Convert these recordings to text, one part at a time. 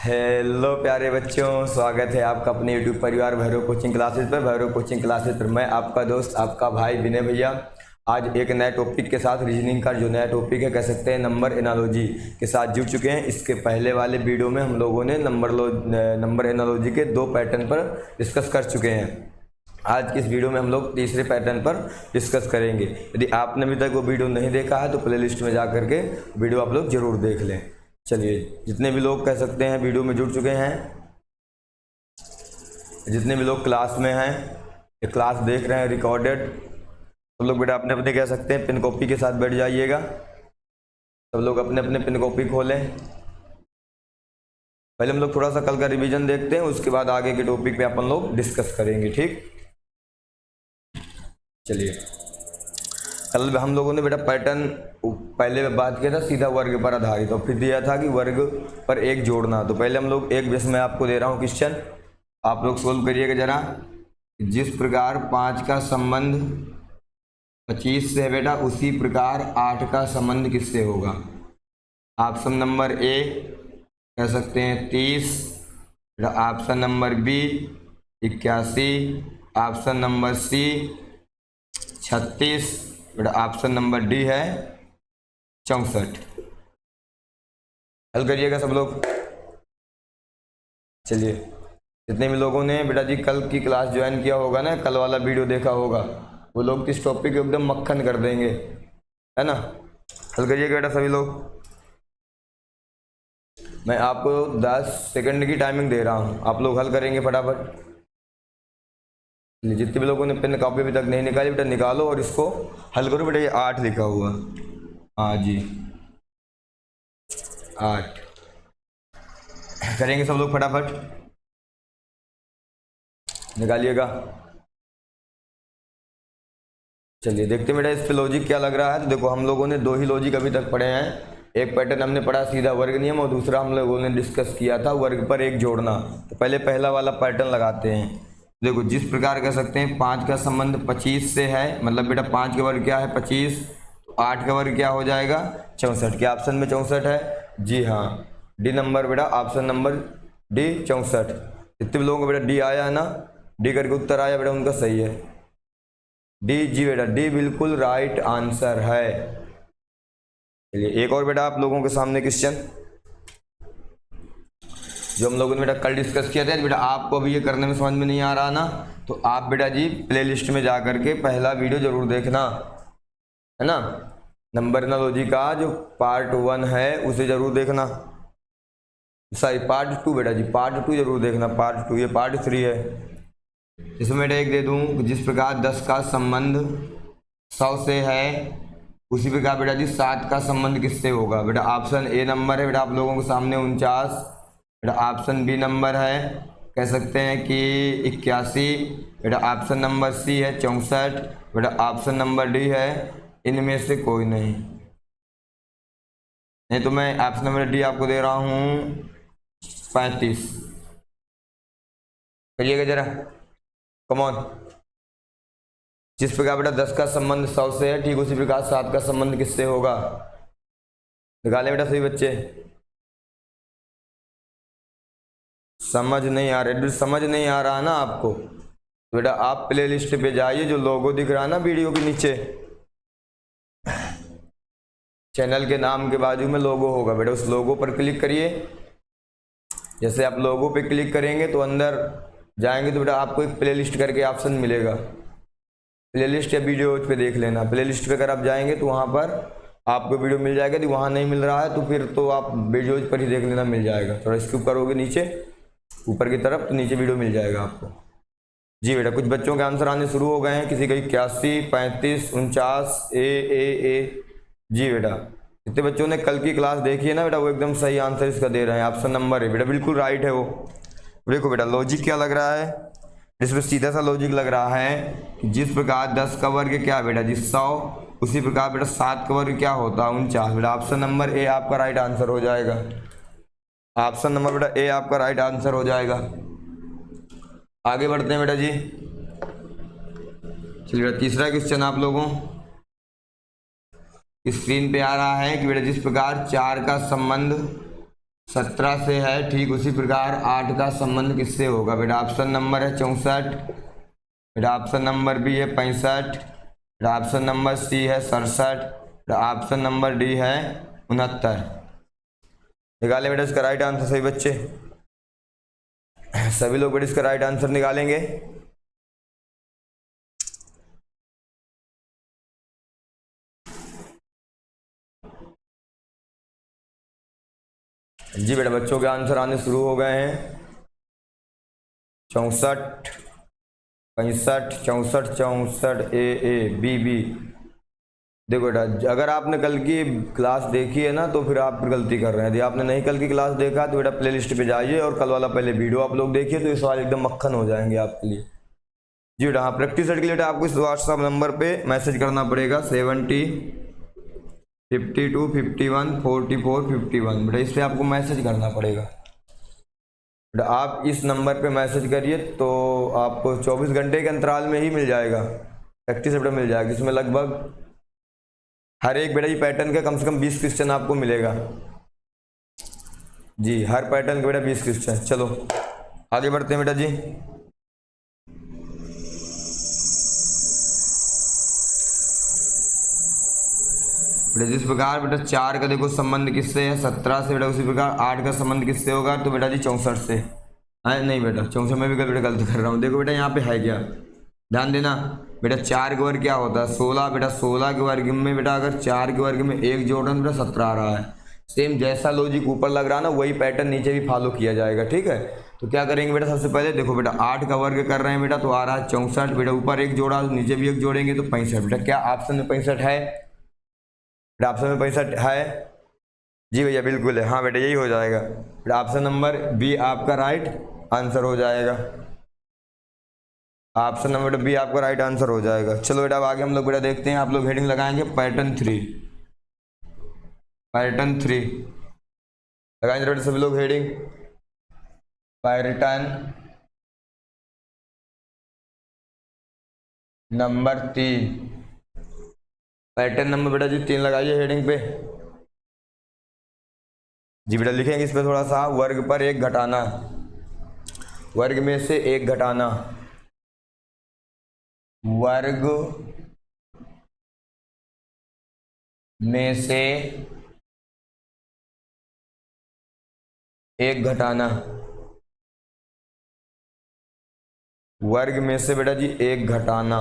Hello प्यारे बच्चों, स्वागत है आपका अपने यूट्यूब परिवार भैरव कोचिंग क्लासेस पर। भैरव कोचिंग क्लासेस पर मैं आपका दोस्त, आपका भाई विनय भैया आज एक नए टॉपिक के साथ, रीजनिंग का जो नया टॉपिक है कह सकते हैं नंबर एनालॉजी के साथ जुड़ चुके हैं। इसके पहले वाले वीडियो में हम लोगों ने नंबर एनालॉजी के 2 पैटर्न पर डिस्कस कर चुके हैं। आज की इस वीडियो में हम लोग तीसरे पैटर्न पर डिस्कस करेंगे। यदि आपने अभी तक वो वीडियो नहीं देखा है तो प्लेलिस्ट में जा करके वीडियो आप लोग जरूर देख लें। चलिए, जितने भी लोग कह सकते हैं वीडियो में जुड़ चुके हैं, जितने भी लोग क्लास में हैं, ये क्लास देख रहे हैं रिकॉर्डेड, सब लोग बेटा अपने अपने कह सकते हैं पेन कॉपी के साथ बैठ जाइएगा। सब लोग अपने अपने पेन कॉपी खोलें। पहले हम लोग थोड़ा सा कल का रिवीजन देखते हैं, उसके बाद आगे के टॉपिक पे अपन लोग डिस्कस करेंगे। ठीक, चलिए। कल हम लोगों ने बेटा पैटर्न पहले बात किया था सीधा वर्ग पर आधारित, और फिर दिया था कि वर्ग पर एक जोड़ना। तो पहले हम लोग एक बेस में आपको दे रहा हूँ क्वेश्चन, आप लोग सोल्व करिएगा जरा। जिस प्रकार 5 का संबंध 25 से है बेटा, उसी प्रकार 8 का संबंध किससे होगा? ऑप्शन नंबर ए कह सकते हैं 30, option number B 81, option number C 36, option number D है 64। हल करिएगा सब लोग। चलिए, जितने भी लोगों ने बेटा जी कल की क्लास ज्वाइन किया होगा ना, कल वाला वीडियो देखा होगा, वो लोग इस टॉपिक को एकदम मक्खन कर देंगे, है ना। हल करिएगा बेटा सभी लोग। मैं आपको 10 सेकंड की टाइमिंग दे रहा हूँ, आप लोग हल करेंगे फटाफट। जितने भी लोगों ने पेन कॉपी अभी तक नहीं निकाली बेटा निकालो और इसको हल करो। बेटा ये 8 लिखा हुआ, हाँ जी 8 करेंगे सब लोग, फटाफट निकालिएगा। चलिए देखते हैं बेटा इस पे लॉजिक क्या लग रहा है। तो देखो, हम लोगों ने 2 ही लॉजिक अभी तक पढ़े हैं। एक पैटर्न हमने पढ़ा सीधा वर्ग नियम, और दूसरा हम लोगों ने डिस्कस किया था वर्ग पर एक जोड़ना। तो पहले पहला वाला पैटर्न लगाते हैं। देखो, जिस प्रकार कह सकते हैं 5 का संबंध 25 से है, मतलब बेटा 5 का वर्ग क्या है 25, तो 8 का वर्ग क्या हो जाएगा 64। क्या ऑप्शन में 64 है? जी हाँ, डी नंबर बेटा, ऑप्शन नंबर डी 64। जितने भी लोगों को बेटा डी आया है ना, डी करके उत्तर आया बेटा उनका सही है डी। जी बेटा, डी बिल्कुल राइट आंसर है। चलिए एक और बेटा आप लोगों के सामने क्वेश्चन जो हम लोगों ने बेटा कल डिस्कस किया था। बेटा आपको अभी ये करने में समझ में नहीं आ रहा ना, तो आप बेटा जी प्लेलिस्ट में जा करके पहला वीडियो जरूर देखना, है ना। नंबर एनालॉजी का जो पार्ट 1 है उसे जरूर देखना, सॉरी पार्ट 2 बेटा जी, पार्ट 2 जरूर देखना। पार्ट 2, ये पार्ट 3 है। इसमें बेटा एक दे दूं, जिस प्रकार 10 का संबंध 100 से है, उसी प्रकार बेटा जी 7 का संबंध किससे होगा? बेटा ऑप्शन ए नंबर है बेटा आप लोगों के सामने 49, बेटा ऑप्शन बी नंबर है कह सकते हैं कि 81, बेटा ऑप्शन नंबर सी है 64, बेटा ऑप्शन नंबर डी है इनमें से कोई नहीं। नहीं तो मैं ऑप्शन नंबर डी आपको दे रहा हूँ 35। करिएगा जरा, कम ऑन। जिस प्रकार बेटा 10 का संबंध 100 से है, ठीक उसी प्रकार 7 का संबंध किससे होगा? निकाले बेटा सभी बच्चे। समझ नहीं आ रहा, समझ नहीं आ रहा ना आपको, तो बेटा आप प्ले लिस्ट पे जाइए, जो लोगो दिख रहा है ना वीडियो के नीचे, चैनल के नाम के बाजू में लोगो होगा बेटा, उस लोगो पर क्लिक करिए। जैसे आप लोगो पे क्लिक करेंगे तो अंदर जाएंगे तो बेटा आपको एक प्ले लिस्ट करके ऑप्शन मिलेगा। प्ले लिस्ट या वीडियोज पे देख लेना। प्ले लिस्ट पे अगर आप जाएंगे तो वहाँ पर आपको वीडियो मिल जाएगा। यदि वहाँ नहीं मिल रहा है तो फिर तो आप वीडियोज पर ही देख लेना, मिल जाएगा। थोड़ा स्किप करोगे नीचे ऊपर की तरफ तो नीचे वीडियो मिल जाएगा आपको। जी बेटा, कुछ बच्चों के आंसर आने शुरू हो गए हैं, किसी का 81, 35, 49, ए। जी बेटा, जितने बच्चों ने कल की क्लास देखी है ना बेटा, वो एकदम सही आंसर इसका दे रहे हैं। ऑप्शन नंबर है बेटा, बिल्कुल राइट है वो। देखो बेटा लॉजिक क्या लग रहा है, इसमें सीधा सा लॉजिक लग रहा है कि जिस प्रकार 10 का वर्ग क्या बेटा जी 100, उसी प्रकार बेटा 7 का वर्ग क्या होता है 49। बेटा ऑप्शन नंबर ए आपका राइट आंसर हो जाएगा। ऑप्शन नंबर बेटा ए आपका राइट आंसर हो जाएगा। आगे बढ़ते हैं बेटा जी। चलिए बेटा तीसरा क्वेश्चन आप लोगों स्क्रीन पे आ रहा है कि बेटा जिस प्रकार 4 का संबंध 17 से है, ठीक उसी प्रकार 8 का संबंध किससे होगा बेटा? ऑप्शन नंबर है 64, बेटा ऑप्शन नंबर बी है 65, बेटा ऑप्शन नंबर सी है 67, बेटा ऑप्शन नंबर डी है 69। निकालें बेटा इसका राइट आंसर सभी बच्चे, सभी लोग बेटा इसका राइट आंसर निकालेंगे। जी बेटा बच्चों के आंसर आने शुरू हो गए हैं। 64, 65, 64, 64 ए बी बी। देखो बेटा अगर आपने कल की क्लास देखी है ना तो फिर आप गलती कर रहे हैं। यदि आपने नहीं कल की क्लास देखा तो बेटा प्लेलिस्ट पे जाइए और कल वाला पहले वीडियो आप लोग देखिए, तो ये सवाल एकदम मक्खन हो जाएंगे आपके लिए। जी बेटा हाँ, प्रैक्टिस सेट के लिए आपको इस व्हाट्सएप नंबर पे मैसेज करना पड़ेगा 70 52 51 44 51। बेटा इस पर आपको मैसेज करना पड़ेगा। बेटा आप इस नंबर पे मैसेज करिए तो आपको 24 घंटे के अंतराल में ही मिल जाएगा, प्रैक्टिस सेट मिल जाएगा। इसमें लगभग हर एक बेटा ये पैटर्न का कम से कम 20 क्वेश्चन आपको मिलेगा। जी हर पैटर्न का बेटा 20 क्वेश्चन। चलो आगे बढ़ते हैं बेटा जी। बेटा जिस प्रकार बेटा 4 का देखो संबंध किससे है? 17 से। बेटा उसी प्रकार 8 का संबंध किससे होगा? तो बेटा जी 64 से है। नहीं बेटा 64 में भी बेटा गलत कर रहा हूँ। देखो बेटा यहाँ पे है क्या, ध्यान देना बेटा। 4 के वर्ग क्या होता है? 16। बेटा 16 के वर्ग में बेटा अगर 4 के वर्ग में 1 जोड़ बेटा 17 आ रहा है। सेम जैसा लॉजिक ऊपर लग रहा है ना वही पैटर्न नीचे भी फॉलो किया जाएगा, ठीक है। तो क्या करेंगे बेटा, सबसे पहले देखो बेटा 8 का वर्ग कर रहे हैं बेटा तो आ रहा है 64। बेटा ऊपर 1 जोड़ा नीचे भी 1 जोड़ेंगे तो 65। बेटा क्या ऑप्शन में 65 है? बेटा ऑप्शन में 65 है। जी भैया बिल्कुल है, हाँ बेटा यही हो जाएगा। बेटा ऑप्शन नंबर बी आपका राइट आंसर हो जाएगा। ऑप्शन नंबर बी आपका राइट आंसर हो जाएगा। चलो बेटा अब आगे हम लोग बेटा देखते हैं। आप लोग हेडिंग लगाएंगे पैटर्न 3, पैटर्न 3 लगाएंगे बेटा सभी लोग heading pattern number 3। Pattern number बेटा जी 3 लगाइए हेडिंग पे। जी बेटा लिखेंगे इस पर थोड़ा सा, वर्ग पर 1 घटाना, वर्ग में से 1 घटाना, वर्ग में से 1 घटाना, वर्ग में से बेटा जी 1 घटाना।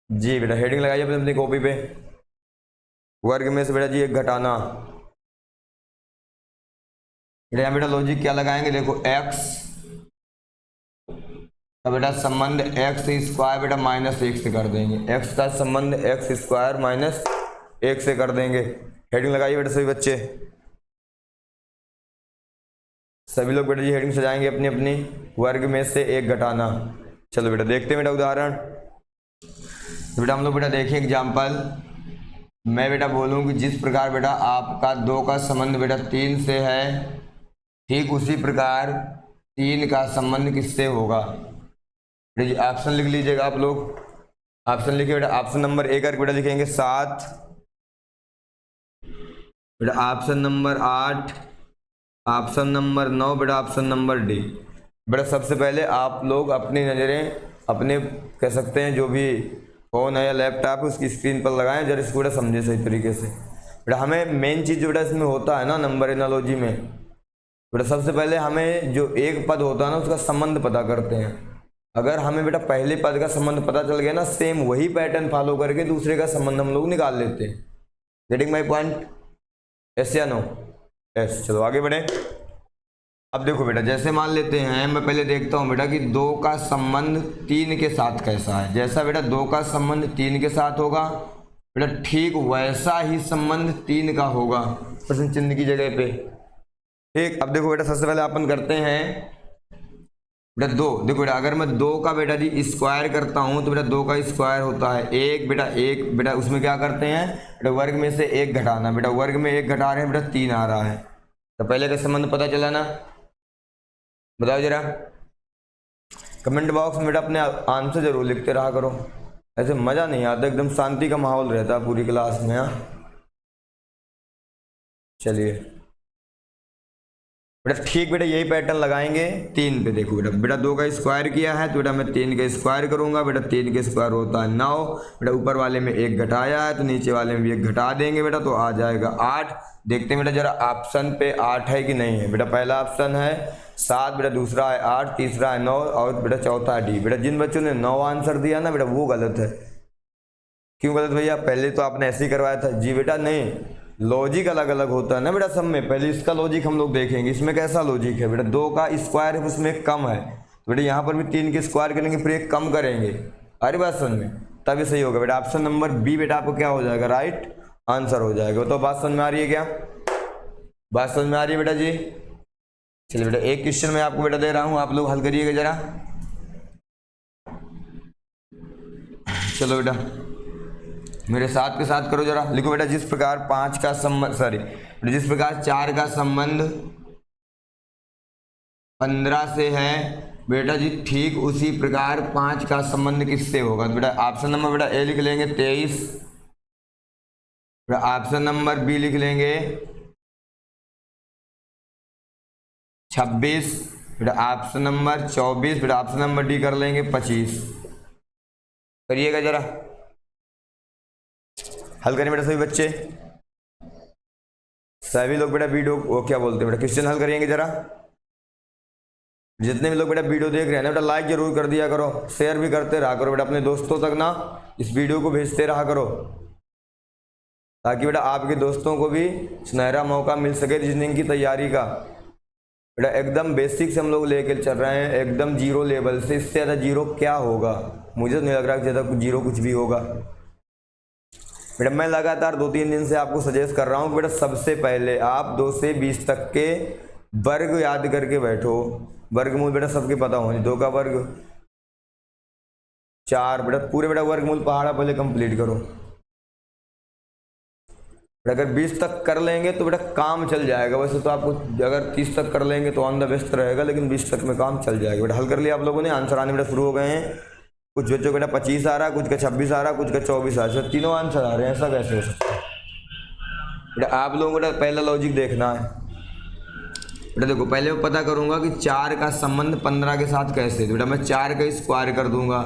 जी बेटा हेडिंग लगाइए अपनी कॉपी पे, वर्ग में से बेटा जी 1 घटाना। बेटा यहाँ बेटा लॉजिक क्या लगाएंगे? देखो x का बेटा संबंध एक्स स्क्वायर बेटा -1 से कर देंगे। x का संबंध एक्स स्क्वायर -1 से कर देंगे। हेडिंग लगाइए बेटा सभी बच्चे, सभी लोग बेटा जी हेडिंग सजाएंगे अपनी अपनी। वर्ग में से 1 घटाना। चलो बेटा देखते हैं बेटा उदाहरण। तो बेटा हम लोग बेटा देखें एग्जाम्पल। मैं बेटा बोलूँ कि जिस प्रकार बेटा आपका 2 का संबंध बेटा 3 से है, ठीक उसी प्रकार 3 का संबंध किससे होगा? बेटा जी ऑप्शन लिख लीजिएगा आप लोग। ऑप्शन लिखिए बेटा। ऑप्शन नंबर 1 करके बेटा लिखेंगे 7, बेटा ऑप्शन नंबर 8, ऑप्शन नंबर 9, बेटा ऑप्शन नंबर डी। बेटा सबसे पहले आप लोग अपनी नज़रें अपने कह सकते हैं जो भी फ़ोन है या लैपटॉप है उसकी स्क्रीन पर लगाएं, जरा इसको बेटा समझे सही तरीके से। बेटा हमें मेन चीज़ जो बेटा इसमें होता है ना नंबर एनालॉजी में, बेटा सबसे पहले हमें जो एक पद होता है ना उसका संबंध पता करते हैं। अगर हमें बेटा पहले पद का संबंध पता चल गया ना, सेम वही पैटर्न फॉलो करके दूसरे का संबंध हम लोग निकाल लेते हैं। Getting my point? यस या नो? यस। चलो आगे बढ़े। अब देखो बेटा जैसे मान लेते हैं, मैं पहले देखता हूँ बेटा कि 2 का संबंध 3 के साथ कैसा है। जैसा बेटा 2 का संबंध 3 के साथ होगा बेटा ठीक वैसा ही संबंध 3 का होगा प्रश्न चिन्ह की जगह पे, ठीक। अब देखो बेटा सबसे पहले अपन करते हैं बेटा 2। देखो बेटा अगर मैं 2 का बेटा जी स्क्वायर करता हूँ तो बेटा 2 का स्क्वायर होता है 1 बेटा 1। बेटा उसमें क्या करते हैं बेटा वर्ग में से 1 घटाना। बेटा वर्ग में 1 घटा रहे हैं बेटा 3 आ रहा है। तो पहले का संबंध पता चला ना? बताओ जरा कमेंट बॉक्स में बेटा अपने आंसर जरूर लिखते रहा करो, ऐसे मज़ा नहीं आता, एकदम शांति का माहौल रहता है पूरी क्लास में। हाँ चलिए बेटा ठीक बेटा यही पैटर्न लगाएंगे 3 पे। देखो बेटा 2 का स्क्वायर किया है तो बेटा मैं 3 का स्क्वायर करूंगा। बेटा 3 का स्क्वायर होता है 9। बेटा ऊपर वाले में 1 घटाया है तो नीचे वाले में भी 1 घटा देंगे बेटा तो आ जाएगा 8। देखते हैं बेटा जरा ऑप्शन पे 8 है कि नहीं है। बेटा पहला ऑप्शन है 7, बेटा दूसरा है 8, तीसरा है 9 और बेटा चौथा है डी। बेटा जिन बच्चों ने 9 आंसर दिया ना बेटा वो गलत है। क्यों गलत भैया? पहले तो आपने ऐसे ही करवाया था। जी बेटा नहीं, लॉजिक अलग अलग होता है ना बेटा सब में। पहले इसका लॉजिक हम लोग देखेंगे, इसमें कैसा लॉजिक है। बेटा 2 का स्क्वायर है उसमें 1 कम है तो बेटा यहाँ पर भी 3 के स्क्वायर करेंगे फिर 1 कम करेंगे। अरे बात समझ में, तभी सही होगा। बेटा ऑप्शन नंबर बी बेटा आपको क्या हो जाएगा? राइट आंसर हो जाएगा। तो बात समझ में आ रही है क्या? बात समझ में आ रही है बेटा जी? चलिए बेटा एक क्वेश्चन मैं आपको बेटा दे रहा हूँ, आप लोग हल करिएगा जरा। चलो बेटा मेरे साथ के साथ करो जरा। लिखो बेटा जिस प्रकार 5 का संबंध जिस प्रकार 4 का संबंध 15 से है बेटा जी ठीक उसी प्रकार 5 का संबंध किससे होगा? तो बेटा ऑप्शन नंबर बेटा ए लिख लेंगे 23। ऑप्शन नंबर बी लिख लेंगे 26। बेटा ऑप्शन नंबर 24। बेटा ऑप्शन नंबर डी कर लेंगे 25। करिएगा जरा, हल करें बेटा सभी बच्चे, सभी लोग बेटा वीडियो वो क्या बोलते हैं बेटा क्वेश्चन हल करेंगे जरा। जितने भी लोग बेटा वीडियो देख रहे हैं ना बेटा लाइक जरूर कर दिया करो, शेयर भी करते रहा करो बेटा अपने दोस्तों तक ना इस वीडियो को भेजते रहा करो ताकि बेटा आपके दोस्तों को भी सुनहरा मौका मिल सके रीजनिंग की तैयारी का। बेटा एकदम बेसिक से हम लोग लेकर चल रहे हैं, एकदम जीरो लेवल से। इससे ज़्यादा जीरो क्या होगा? मुझे तो नहीं लग रहा कि ज़्यादा जीरो कुछ भी होगा। बेटा मैं लगातार 2-3 दिन से आपको सजेस्ट कर रहा हूँ कि बेटा सबसे पहले आप 2 से 20 तक के वर्ग याद करके बैठो। वर्गमूल बेटा सबके पता होने, 2 का वर्ग 4। बेटा पूरे बेटा वर्गमूल पहाड़ा पहले कंप्लीट करो। बेटा अगर 20 तक कर लेंगे तो बेटा काम चल जाएगा। वैसे तो आपको अगर 30 तक कर लेंगे तो ऑन द बेस्ट रहेगा, लेकिन 20 तक में काम चल जाएगा। बेटा हल कर लिया आप लोगों ने, आंसर आने बेटा शुरू हो गए हैं। कुछ बच्चों बेटा 25 आ रहा है, कुछ का 26 आ रहा है, कुछ का 24 आ रहा है, तीनों आंसर आ रहे हैं। ऐसा कैसे हो सकता है? बेटा आप लोगों को बेटा पहला लॉजिक देखना है। बेटा देखो पहले मैं पता करूंगा कि 4 का संबंध 15 के साथ कैसे। तो बेटा मैं 4 का स्क्वायर कर दूंगा।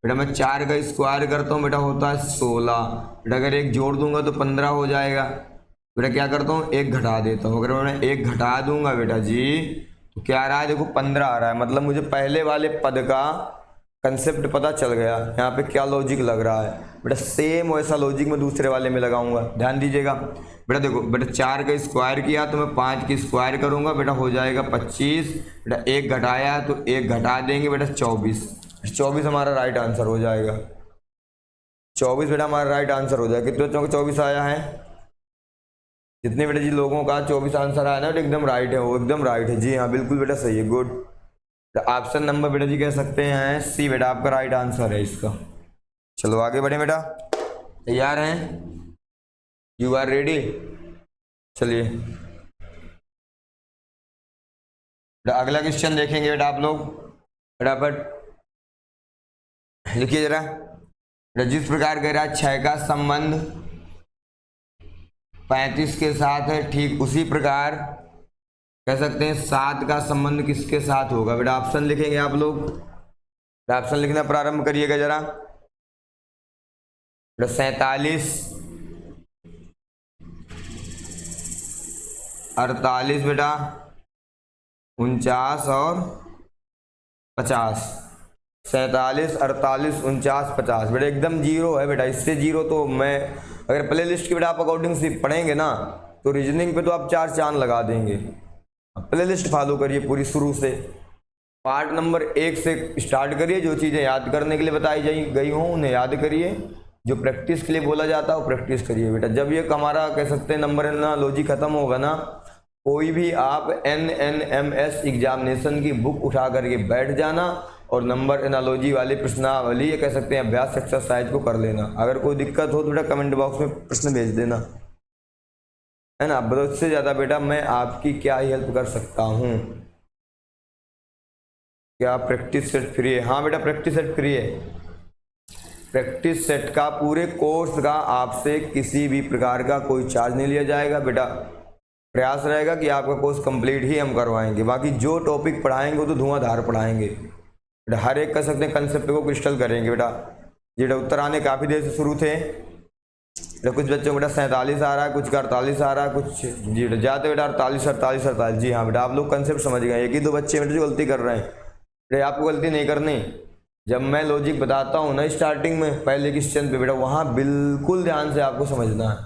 बेटा मैं 4 का स्क्वायर करता हूँ बेटा होता है 16। बेटा अगर 1 जोड़ दूंगा तो 15 हो जाएगा। बेटा क्या करता हूँ 1 घटा देता हूँ। अगर मैं 1 घटा दूंगा बेटा जी तो क्या आ रहा है? देखो 15 आ रहा है। मतलब मुझे पहले वाले पद का कंसेप्ट पता चल गया, यहाँ पे क्या लॉजिक लग रहा है। बेटा सेम वैसा लॉजिक मैं दूसरे वाले में लगाऊंगा, ध्यान दीजिएगा। बेटा देखो बेटा 4 का स्क्वायर किया तो मैं 5 की स्क्वायर करूंगा। बेटा हो जाएगा 25। बेटा 1 घटाया तो 1 घटा देंगे बेटा 24। 24 हमारा राइट आंसर हो जाएगा। 24 बेटा हमारा राइट आंसर हो जाएगा। कितने बच्चों का 24 आया है? जितने बेटा जी लोगों का 24 आंसर आया ना बेटा एकदम राइट है, वो एकदम राइट है। जी हाँ बिल्कुल बेटा सही है, गुड। ऑप्शन नंबर बेटा जी कह सकते हैं सी बेटा आपका राइट आंसर है इसका। चलो आगे बढ़े बेटा, तैयार हैं? You are ready? चलिए बेटा अगला क्वेश्चन देखेंगे बेटा आप लोग फटाफट लिखिए जरा। बेटा जिस प्रकार कह रहा है 6 का संबंध 35 के साथ है ठीक उसी प्रकार कह सकते हैं 7 का संबंध किसके साथ होगा? बेटा ऑप्शन लिखेंगे आप लोग। ऑप्शन लिखना प्रारंभ करिएगा जरा। बेटा 47, 48 बेटा 49 और 50। 47, 48, 49, 50 बेटा एकदम जीरो है बेटा। इससे जीरो तो मैं अगर प्ले लिस्ट की बेटा आप अकॉर्डिंग से पढ़ेंगे ना तो रीजनिंग पे तो आप 4 चांद लगा देंगे। प्ले लिस्ट फॉलो करिए पूरी शुरू से, पार्ट नंबर 1 से स्टार्ट करिए। जो चीज़ें याद करने के लिए बताई गई हों उन्हें याद करिए, जो प्रैक्टिस के लिए बोला जाता है वो प्रैक्टिस करिए बेटा। जब ये हमारा कह सकते हैं नंबर ना लॉजिक खत्म होगा ना, कोई भी आप NNMS एग्जामिनेशन की बुक उठा करके बैठ जाना और नंबर एनालॉजी वाली प्रश्नावली ये कह सकते हैं अभ्यास एक्सरसाइज को कर लेना। अगर कोई दिक्कत हो तो बेटा कमेंट बॉक्स में प्रश्न भेज देना, है ना। बस उससे ज़्यादा बेटा मैं आपकी क्या ही हेल्प कर सकता हूँ। क्या प्रैक्टिस सेट फ्री है? हाँ बेटा प्रैक्टिस सेट फ्री है। प्रैक्टिस सेट का पूरे कोर्स का आपसे किसी भी प्रकार का कोई चार्ज नहीं लिया जाएगा बेटा। प्रयास रहेगा कि आपका कोर्स कंप्लीट ही हम करवाएंगे। बाकी जो टॉपिक पढ़ाएंगे वो तो धुआंधार पढ़ाएंगे बेटा, हर एक कर सकते हैं कंसेप्ट को क्रिस्टल करेंगे बेटा। ये बेटा उत्तर आने काफ़ी देर से शुरू थे बेटा, कुछ बच्चों को बेटा 47 आ रहा है, कुछ का 48 आ रहा है, कुछ जी बेटा जाते बेटा 48 जी हाँ बेटा, आप लोग कंसेप्ट समझ गए। एक ही दो बच्चे बेटा जो गलती कर रहे हैं बेटा, आपको गलती नहीं करनी। जब मैं लॉजिक बताता हूँ ना स्टार्टिंग में पहले क्वेश्चन पे बेटा, वहाँ बिल्कुल ध्यान से आपको समझना है,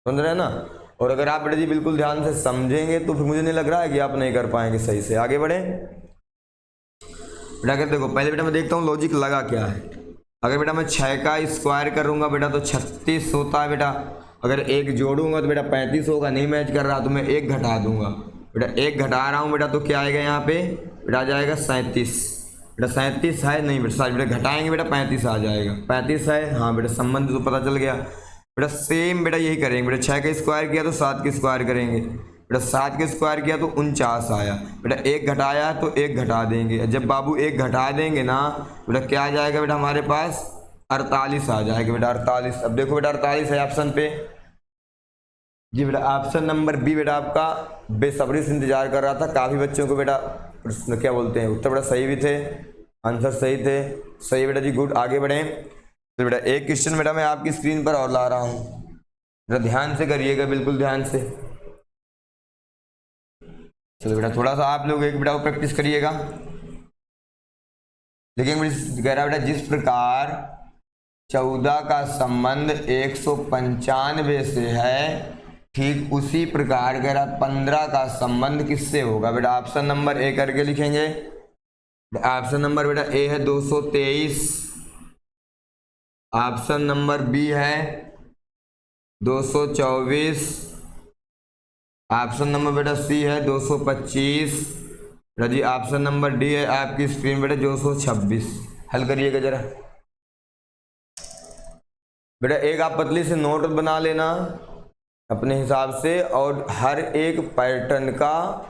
समझ रहे हैं ना। और अगर आप बेटा जी बिल्कुल ध्यान से समझेंगे तो फिर मुझे नहीं लग रहा है कि आप नहीं कर पाएंगे सही से। आगे बढ़े बेटा, अगर देखो पहले बेटा मैं देखता हूँ लॉजिक लगा क्या है। अगर बेटा मैं 6 का स्क्वायर करूँगा बेटा तो 36 होता है बेटा। अगर एक जोड़ूंगा तो बेटा 35 होगा, नहीं मैच कर रहा तो मैं एक घटा दूंगा बेटा। एक घटा रहा हूँ बेटा तो क्या आएगा यहाँ पे बेटा, आ जाएगा 37 बेटा। 37 है नहीं बेटा, सारी बेटा घटाएंगे बेटा 35 आ जाएगा। 35 है हाँ बेटा, संबंध तो पता चल गया बेटा। सेम बेटा यही करेंगे बेटा, 6 का स्क्वायर किया तो 7 का स्क्वायर करेंगे बेटा। 7 का स्क्वायर किया तो 49 आया बेटा। एक घटाया तो एक घटा देंगे। जब बाबू एक घटा देंगे ना बेटा, क्या आ जाएगा बेटा हमारे पास 48 आ जाएगा बेटा, 48। अब देखो बेटा 48 है ऑप्शन पे जी बेटा। ऑप्शन नंबर बी बेटा आपका बेसब्री से इंतजार कर रहा था। काफ़ी बच्चों को बेटा प्रश्न क्या बोलते हैं उत्तर बेटा सही भी थे, आंसर सही थे। सही बेटा जी, गुड। आगे बढ़े तो बेटा एक क्वेश्चन बेटा मैं आपकी स्क्रीन पर और ला रहा हूँ बेटा, ध्यान से करिएगा, बिल्कुल ध्यान से। चलो बेटा थोड़ा सा आप लोग एक बेटा प्रैक्टिस करिएगा। देखिए कह रहा बेटा, जिस प्रकार 14 का संबंध 195 से है, ठीक उसी प्रकार कह रहा 15 का संबंध किससे होगा बेटा। ऑप्शन नंबर ए करके लिखेंगे। ऑप्शन नंबर बेटा ए है 223, ऑप्शन नंबर बी है 224, ऑप्शन नंबर बेटा सी है 225 बेटा जी। ऑप्शन नंबर डी है आपकी स्क्रीन बेटा 226। हल करिएगा जरा बेटा। एक आप पतली से नोट बना लेना अपने हिसाब से, और हर एक पैटर्न का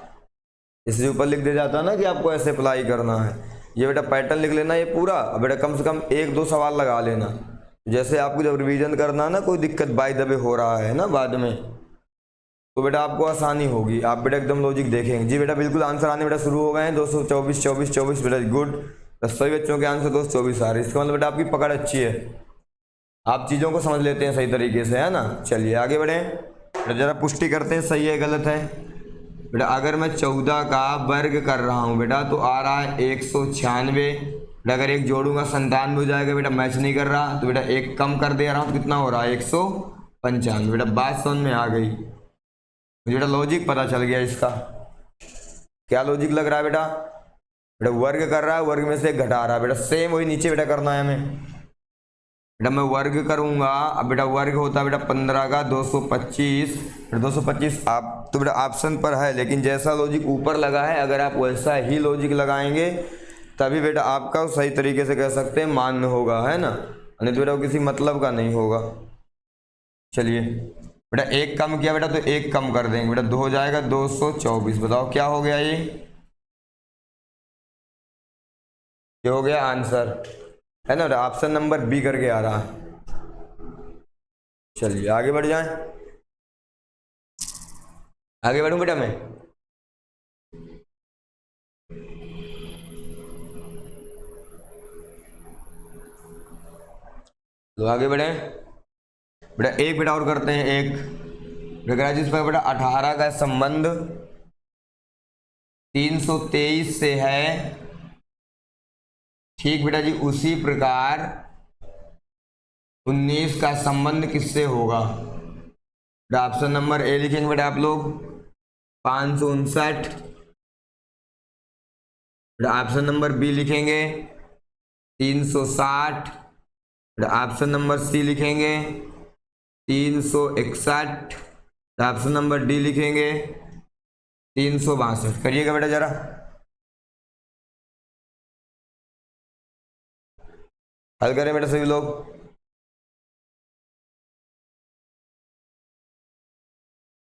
इससे ऊपर लिख दे जाता है ना कि आपको ऐसे अप्लाई करना है। ये बेटा पैटर्न लिख लेना ये पूरा। अब बेटा कम से कम 1-2 सवाल लगा लेना, जैसे आपको जब रिवीजन करना है ना, कोई दिक्कत बाय द वे हो रहा है ना बाद में, तो बेटा आपको आसानी होगी। आप बेटा एकदम लॉजिक देखेंगे जी बेटा। बिल्कुल आंसर आने बेटा शुरू हो गए हैं। 224 24 24 बेटा गुड। सभी बच्चों के आंसर 224 आ रहे हैं। इसका मतलब बेटा आपकी पकड़ अच्छी है, आप चीज़ों को समझ लेते हैं सही तरीके से, है ना। चलिए आगे बढ़ें बेटा, जरा पुष्टि करते हैं सही है गलत है बेटा। अगर मैं 14 का वर्ग कर रहा हूँ बेटा तो आ रहा है 196 बेटा। अगर एक जोड़ूंगा 97 हो जाएगा बेटा, मैच नहीं कर रहा तो बेटा एक कम कर दे रहा हूँ तो कितना हो रहा है 195 बेटा। बात समझ में आ गई मुझे बेटा, लॉजिक पता चल गया इसका। क्या लॉजिक लग रहा है बेटा, बेटा वर्ग कर रहा है, वर्ग में से एक घटा रहा है बेटा। सेम वही नीचे बेटा करना है हमें बेटा। मैं वर्ग करूंगा, अब बेटा वर्ग होता है बेटा 15 का 225 बेटा। 225 आप तो बेटा ऑप्शन पर है, लेकिन जैसा लॉजिक ऊपर लगा है अगर आप वैसा ही लॉजिक लगाएंगे तभी बेटा आपका सही तरीके से कह सकते हैं मान्य होगा, है ना। नहीं तो बेटा वो किसी मतलब का नहीं होगा। चलिए बेटा एक कम किया बेटा तो एक कम कर देंगे बेटा, 2 हो जाएगा 224। बताओ क्या हो गया, ये हो गया आंसर, है ना। ऑप्शन नंबर बी करके आ रहा है। चलिए आगे बढ़ जाएं। आगे बढ़ूं बेटा मैं, तो आगे बढ़े बेटा। एक बेटा और करते हैं। एक बेटा जिस पर बेटा 18 का संबंध 323 से है, ठीक बेटा जी उसी प्रकार 19 का संबंध किससे होगा। ऑप्शन नंबर ए लिखेंगे बेटा आप लोग 559 बेटा। ऑप्शन नंबर बी लिखेंगे 360 बेटा। ऑप्शन नंबर सी लिखेंगे 361, ऑप्शन नंबर डी लिखेंगे 362। करिएगा बेटा जरा, हल करें बेटा सभी लोग।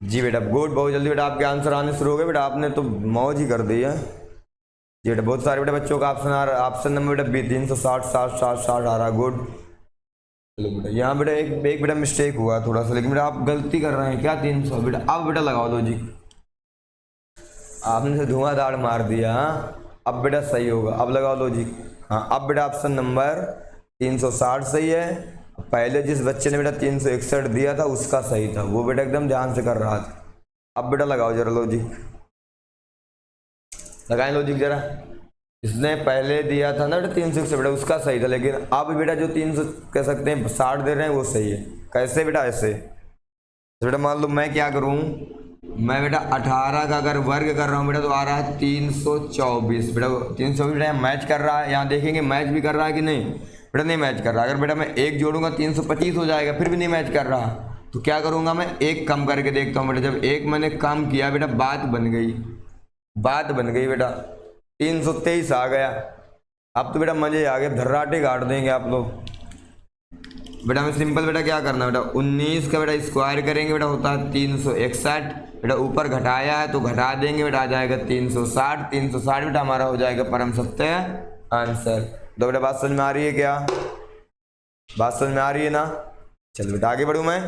जी बेटा गुड, बहुत जल्दी बेटा आपके आंसर आने शुरू हो गए बेटा। आपने तो मौज ही कर दी है जी बेटा। बहुत सारे बेटा बच्चों का ऑप्शन आ रहा है। ऑप्शन नंबर बेटा बी 360 60 60 60 आ रहा है, गुड। चलो बेटा यहाँ बेटा एक बेटा मिस्टेक हुआ थोड़ा सा, लेकिन बेटा आप गलती कर रहे हैं क्या 300 बेटा। अब बेटा लगाओ लॉजिक, आपने से धुआंधार मार दिया। हाँ अब बेटा सही होगा, अब लगाओ लॉजिक। हाँ अब बेटा ऑप्शन नंबर 360 सही है। पहले जिस बच्चे ने बेटा 361 दिया था उसका सही था, वो बेटा एकदम ध्यान से कर रहा था। अब बेटा लगाओ जरा लॉजिक, लगाएं लॉजिक जरा। इसने पहले दिया था ना बेटा 361 बेटा उसका सही था, लेकिन अब बेटा जो 300 कह सकते हैं 60 दे रहे हैं वो सही है। कैसे बेटा? ऐसे तो बेटा मान लो मैं क्या करूँ, मैं बेटा 18 का अगर वर्ग कर रहा हूँ बेटा तो आ रहा है 324 बेटा। 324 बेटा मैच कर रहा है, यहाँ देखेंगे मैच भी कर रहा है कि नहीं बेटा, नहीं मैच कर रहा। अगर बेटा मैं एक जोड़ूंगा 325 हो जाएगा, फिर भी नहीं मैच कर रहा, तो क्या करूँगा मैं एक कम करके देखता हूँ बेटा। जब एक मैंने कम किया बेटा बात बन गई, बात बन गई बेटा, 323 आ गया। अब तो बेटा मजे आ गए, धर्राटे काट देंगे आप लोग। बेटा हमें सिंपल बेटा क्या करना है बेटा, 19 का बेटा स्क्वायर करेंगे बेटा होता है 361 बेटा, ऊपर घटाया है तो घटा देंगे बेटा आ जाएगा 360। 360 बेटा हमारा हो जाएगा परम सत्य आंसर। तो बेटा बात समझ में आ रही है क्या? बात समझ में आ रही है ना? चल बेटा आगे बढ़ूँ मैं।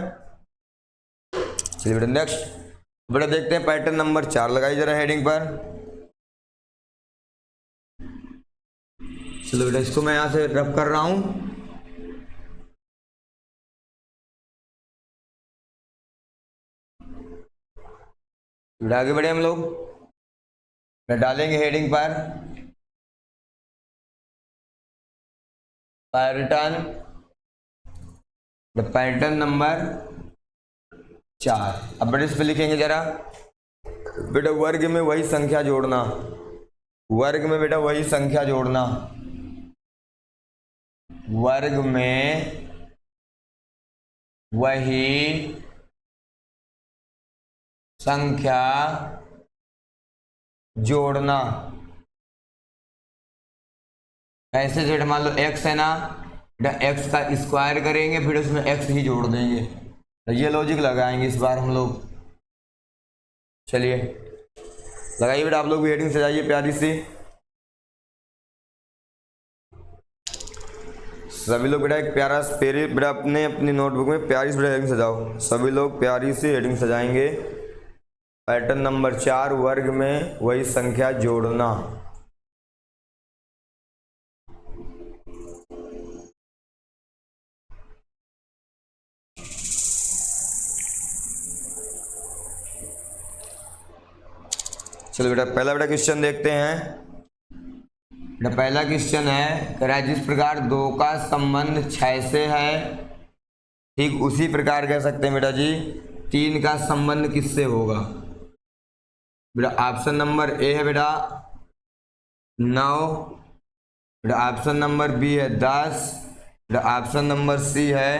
चलिए बेटा नेक्स्ट बेटा देखते हैं पैटर्न नंबर 4, लगाइए जरा हेडिंग पर। चलो बेटा इसको मैं यहां से रब कर रहा हूं। बेटा आगे बढ़े हम लोग, डालेंगे हेडिंग पर पैटर्न नंबर 4। अब बेटा इस पे लिखेंगे जरा बेटा वर्ग में वही संख्या जोड़ना, वर्ग में बेटा वही संख्या जोड़ना, वर्ग में वही संख्या जोड़ना। ऐसे जो मान लो x है ना बेटा, x का स्क्वायर करेंगे फिर उसमें x ही जोड़ देंगे। तो ये लॉजिक लगाएंगे इस बार हम लोग। चलिए लगाइए बेटा, आप लोग भी हेडिंग सजाइए प्यारी सी। सभी लोग बेटा एक प्यारा बेटा अपने अपनी नोटबुक में प्यारी सी हेडिंग सजाओ। सभी लोग प्यारी सी हेडिंग सजाएंगे। पैटर्न नंबर 4 वर्ग में वही संख्या जोड़ना। चलो बेटा पहला बेटा क्वेश्चन देखते हैं। बेटा पहला क्वेश्चन है कह रहा है जिस प्रकार 2 का संबंध 6 से है, ठीक उसी प्रकार कह सकते हैं बेटा जी 3 का संबंध किससे होगा। बेटा ऑप्शन नंबर ए है बेटा 9, बेटा ऑप्शन नंबर बी है 10, बेटा ऑप्शन नंबर सी है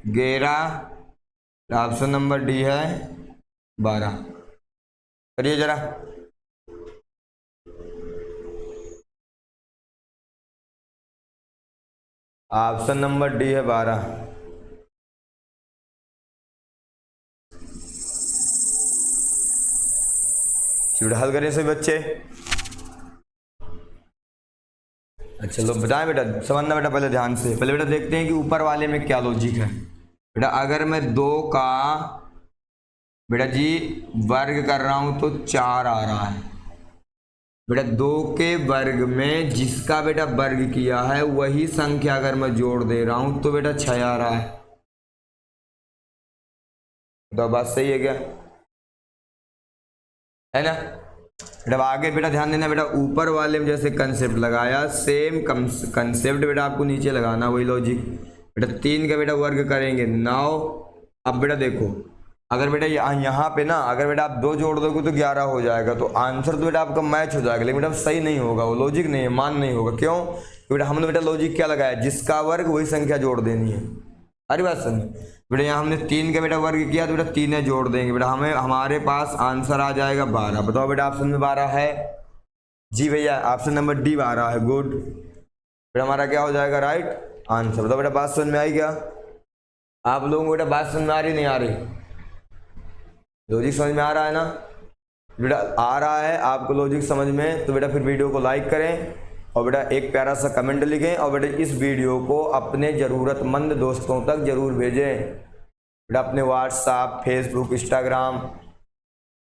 11, ऑप्शन नंबर डी है 12। करिए जरा। ऑप्शन नंबर डी है 12। हल करें सभी बच्चे। अच्छा लो बताएं बेटा, समझना बेटा पहले ध्यान से। पहले बेटा देखते हैं कि ऊपर वाले में क्या लॉजिक है। बेटा अगर मैं 2 का बेटा जी वर्ग कर रहा हूं तो 4 आ रहा है। बेटा 2 के वर्ग में जिसका बेटा वर्ग किया है वही संख्या अगर मैं जोड़ दे रहा हूं तो बेटा 6 आ रहा है। तो बात सही है क्या? है ना बेटा? आगे बेटा ध्यान देना बेटा, ऊपर वाले में जैसे कंसेप्ट लगाया सेम कंसेप्ट बेटा आपको नीचे लगाना, वही लॉजिक। बेटा 3 का बेटा वर्ग करेंगे 9। अब बेटा देखो अगर बेटा यहाँ पे ना अगर बेटा आप 2 जोड़ दोगे तो 11 हो जाएगा, तो आंसर तो बेटा आपका मैच हो जाएगा, लेकिन बेटा सही नहीं होगा, वो लॉजिक नहीं है, मान नहीं होगा। क्यों? बेटा हमने बेटा लॉजिक क्या लगाया, जिसका वर्ग वही संख्या जोड़ देनी है। अरे बात समझ बेटा, यहाँ हमने 3 का बेटा वर्ग किया तो बेटा 3 जोड़ देंगे बेटा, हमें हमारे पास आंसर आ जाएगा 12। बताओ बेटा ऑप्शन में 12 है? जी भैया ऑप्शन नंबर डी 12 है। गुड बेटा, हमारा क्या हो जाएगा राइट आंसर। बताओ बेटा बात समझ में आई क्या? आप लोगों को बेटा बात समझ में आ रही नहीं आ रही? लॉजिक समझ में आ रहा है ना बेटा? आ रहा है आपको लॉजिक समझ में, तो बेटा फिर वीडियो को लाइक करें, और बेटा एक प्यारा सा कमेंट लिखें और बेटा इस वीडियो को अपने ज़रूरतमंद दोस्तों तक ज़रूर भेजें। बेटा अपने व्हाट्सएप, फेसबुक, इंस्टाग्राम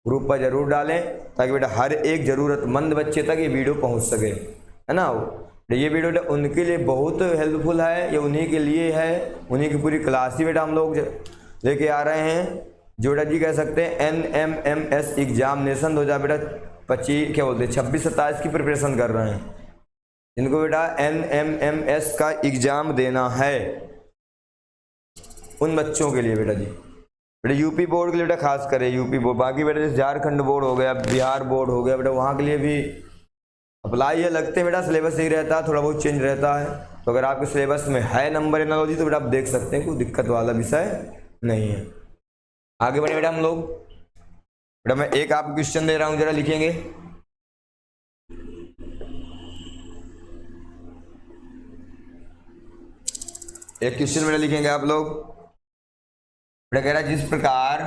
ग्रुप पर ज़रूर डालें ताकि बेटा हर एक ज़रूरतमंद बच्चे तक ये वीडियो पहुंच सके, है ना। ये वीडियो बेटा उनके लिए बहुत हेल्पफुल है, ये उन्हीं के लिए है, उन्हीं की पूरी क्लास ही बेटा हम लोग लेके आ रहे हैं। जो बेटा जी कह सकते हैं NMMS एग्जामिनेशन 2000 बेटा 25 क्या बोलते हैं 26-27 की प्रिपरेशन कर रहे हैं, जिनको बेटा NMMS का एग्ज़ाम देना है, उन बच्चों के लिए बेटा जी। बेटा यूपी बोर्ड के लिए बेटा खास करे यूपी बोर्ड, बाकी बेटा जैसे झारखंड बोर्ड हो गया, बिहार बोर्ड हो गया, बेटा वहाँ के लिए भी अप्लाई ये लगते हैं बेटा, सिलेबस यही रहता है, थोड़ा बहुत चेंज रहता है। तो अगर आपके सिलेबस में है नंबर एनालॉजी तो बेटा आप देख सकते हैं, कोई दिक्कत वाला विषय नहीं है। आगे बढ़े बेटा हम लोग। बेटा मैं एक आपको क्वेश्चन दे रहा हूँ, जरा लिखेंगे। एक क्वेश्चन बेटा लिखेंगे आप लोग। बेटा कह रहा है जिस प्रकार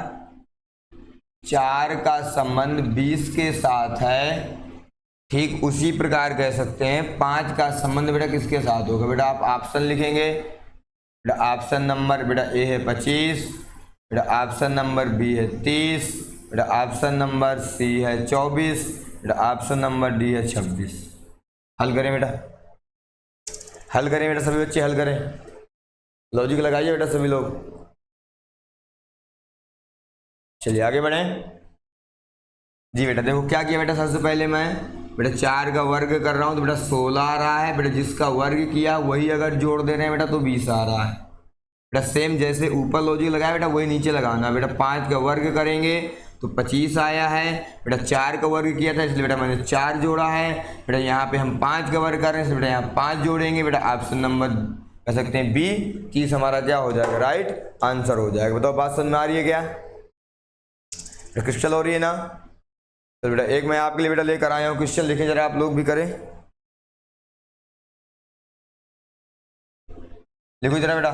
4 का संबंध 20 के साथ है, ठीक उसी प्रकार कह सकते हैं 5 का संबंध बेटा किसके साथ होगा। बेटा आप ऑप्शन लिखेंगे। बेटा ऑप्शन नंबर बेटा ए है 25, बेटा ऑप्शन नंबर बी है 30, बेटा ऑप्शन नंबर सी है 24, बेटा ऑप्शन नंबर डी है 26। हल करें बेटा, हल करें बेटा, सभी बच्चे हल करें, लॉजिक लगाइए बेटा सभी लोग। चलिए आगे बढ़ें जी। बेटा देखो क्या किया बेटा, सबसे पहले मैं बेटा 4 का वर्ग कर रहा हूँ तो बेटा 16 आ रहा है। बेटा जिसका वर्ग किया वही अगर जोड़ दे रहे हैं बेटा तो 20 आ रहा है। बेटा सेम जैसे ऊपर लॉजिक लगाया बेटा वही नीचे लगाना। बेटा 5 का वर्ग करेंगे तो 25 आया है। बेटा 4 का वर्ग किया था इसलिए बेटा मैंने 4 जोड़ा है। बेटा यहाँ पे हम 5 का वर्ग कर रहे हैं इसलिए बेटा यहाँ 5 जोड़ेंगे। बेटा ऑप्शन नंबर कह सकते हैं बी 30 हमारा क्या हो जाएगा, राइट आंसर हो जाएगा। बताओ बात समझ में आ रही है क्या, क्रिस्टल हो रही है ना। तो बेटा एक मैं आपके लिए बेटा लेकर आया हूँ क्वेश्चन, लिखें जरा आप लोग भी करें, लिखो जरा बेटा।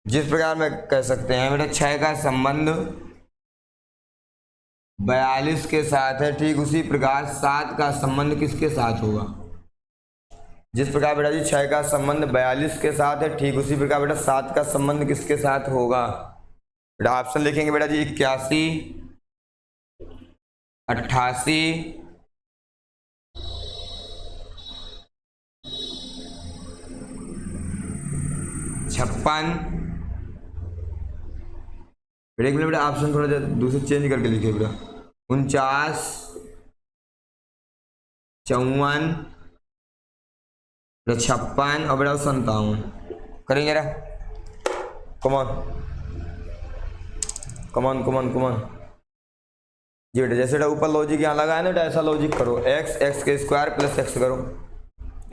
जिस प्रकार में कह सकते हैं बेटा 6 का संबंध 42 के साथ है, ठीक उसी प्रकार 7 का संबंध किसके साथ होगा। जिस प्रकार बेटा जी 6 का संबंध 42 के साथ है, ठीक उसी प्रकार बेटा 7 का संबंध किसके साथ होगा। बेटा ऑप्शन लिखेंगे बेटा जी 81, 88, 56। बेटा एक मिनट बेटा ऑप्शन थोड़ा दूसरे चेंज करके लिखिए बेटा। 49, 54, 56 और बेटा 57 करेंगे जरा। कमॉन कमॉन कमॉन कमॉन जी। बेटा जैसे बेटा ऊपर लॉजिक यहाँ लगा है ना बेटा, ऐसा लॉजिक करो। x का स्क्वायर प्लस x करो,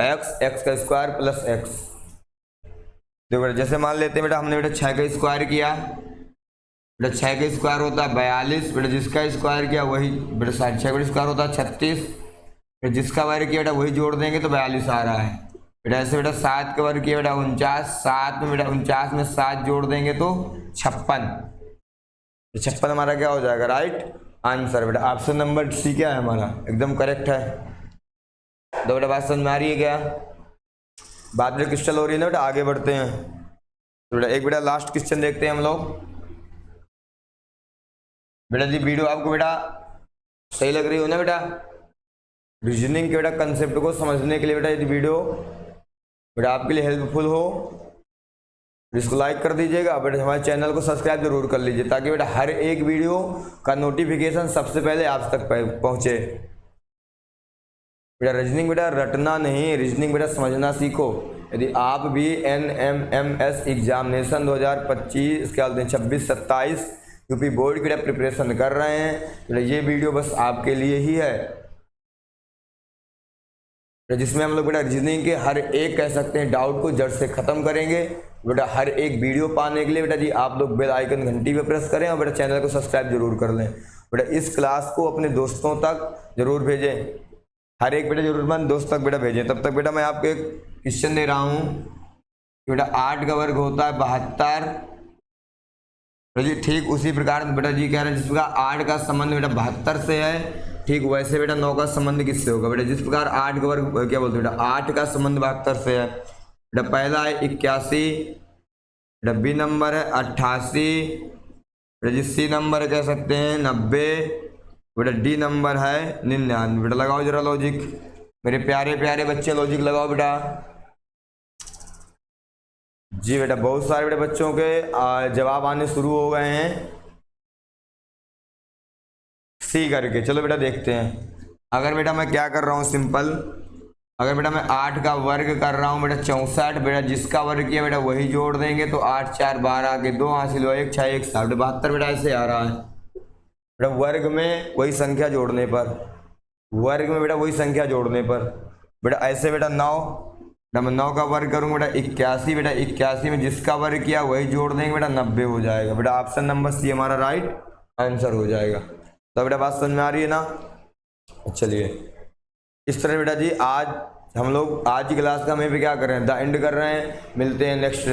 x का स्क्वायर प्लस x। देखो बेटा जैसे मान लेते हैं बेटा हमने बेटा 6 का स्क्वायर किया, बेटा 6 का स्क्वायर होता है 42, बेटा जिसका स्क्वायर किया वही बेटा 6 का स्क्वायर होता है 36, बेटा जिसका वर्ग किया बेटा वही जोड़ देंगे तो 42 आ रहा है। बेटा ऐसे बेटा 7 का वर्ग किया बेटा 49, 7 में बेटा 49 में 7 जोड़ देंगे तो 56, 56 हमारा क्या हो जाएगा, राइट आंसर। बेटा ऑप्शन नंबर सी क्या है हमारा, एकदम करेक्ट है। तो बेटा बात समझ में आ रही है क्या, बात में क्वेश्चन हो रही है ना बेटा। आगे बढ़ते हैं तो बेटा एक बेटा लास्ट क्वेश्चन देखते हैं हम लोग। बेटा जी वीडियो आपको बेटा सही लग रही हो ना बेटा, रीजनिंग के बेटा कंसेप्ट को समझने के लिए बेटा यदि वीडियो बेटा आपके लिए हेल्पफुल हो इसको लाइक कर दीजिएगा। बेटा हमारे चैनल को सब्सक्राइब जरूर कर लीजिए ताकि बेटा हर एक वीडियो का नोटिफिकेशन सबसे पहले आप तक पहुंचे। बेटा रीजनिंग बेटा रटना नहीं, रीजनिंग बेटा समझना सीखो। यदि आप भी NMMS एग्जामिनेशन 2025 क्या बोलते हैं 26-27 यूपी बोर्ड की प्रिपरेशन कर रहे हैं, बेटा ये वीडियो बस आपके लिए ही है, जिसमें हम लोग बेटा रीजनिंग के हर एक कह सकते हैं डाउट को जड़ से खत्म करेंगे। बेटा हर एक वीडियो पाने के लिए बेटा जी आप लोग बेल आइकन घंटी पे प्रेस करें और बेटा चैनल को सब्सक्राइब जरूर कर लें। बेटा इस क्लास को अपने दोस्तों तक जरूर भेजें, हर एक बेटा जरूरतमंद दोस्त तक बेटा भेजें। तब तक बेटा मैं आपको एक क्वेश्चन दे रहा हूँ। बेटा 8 का वर्ग होता है 72, जी ठीक उसी प्रकार बेटा जी कह रहे हैं जिस प्रकार 8 का संबंध बेटा 72 से है, ठीक वैसे बेटा 9 का संबंध किससे होगा बेटा, जिस प्रकार 8 का वर्ग क्या बोलते हैं बेटा, 8 का संबंध 72 से है बेटा। पहला है 81 बेटा, बी नंबर है 88 बेटा, सी नंबर कह सकते हैं 90 बेटा, डी नंबर है 99 बेटा। लगाओ जरा लॉजिक, मेरे प्यारे प्यारे बच्चे लॉजिक लगाओ बेटा। जी बेटा बहुत सारे बेटा बच्चों के जवाब आने शुरू हो गए हैं सी करके। चलो बेटा देखते हैं। अगर बेटा मैं क्या कर रहा हूँ सिंपल, अगर बेटा मैं 8 का वर्ग कर रहा हूँ बेटा 64 बेटा, जिसका वर्ग किया बेटा वही जोड़ देंगे तो 8 4 12 के 2 हासिल हुआ 1 6 1 7 72 बेटा ऐसे आ रहा है बेटा। वर्ग में वही संख्या जोड़ने पर, वर्ग में बेटा वही संख्या जोड़ने पर बेटा ऐसे बेटा 9 बेटा, मैं 9 का वर्ग करूँगा बेटा 81 बेटा, 81 में जिसका वर्ग किया वही जोड़ देंगे बेटा 90 हो जाएगा बेटा। ऑप्शन नंबर सी हमारा राइट आंसर हो जाएगा। तो बेटा बात समझ में आ रही है ना। चलिए इस तरह बेटा जी आज हम लोग आज की क्लास का हमें भी क्या कर रहे हैं, द एंड कर रहे हैं। मिलते हैं नेक्स्ट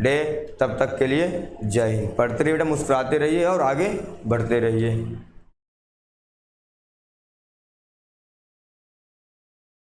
डे, तब तक के लिए जय हिंद। पढ़ते रहिए बेटा, मुस्कुराते रहिए और आगे बढ़ते रहिए।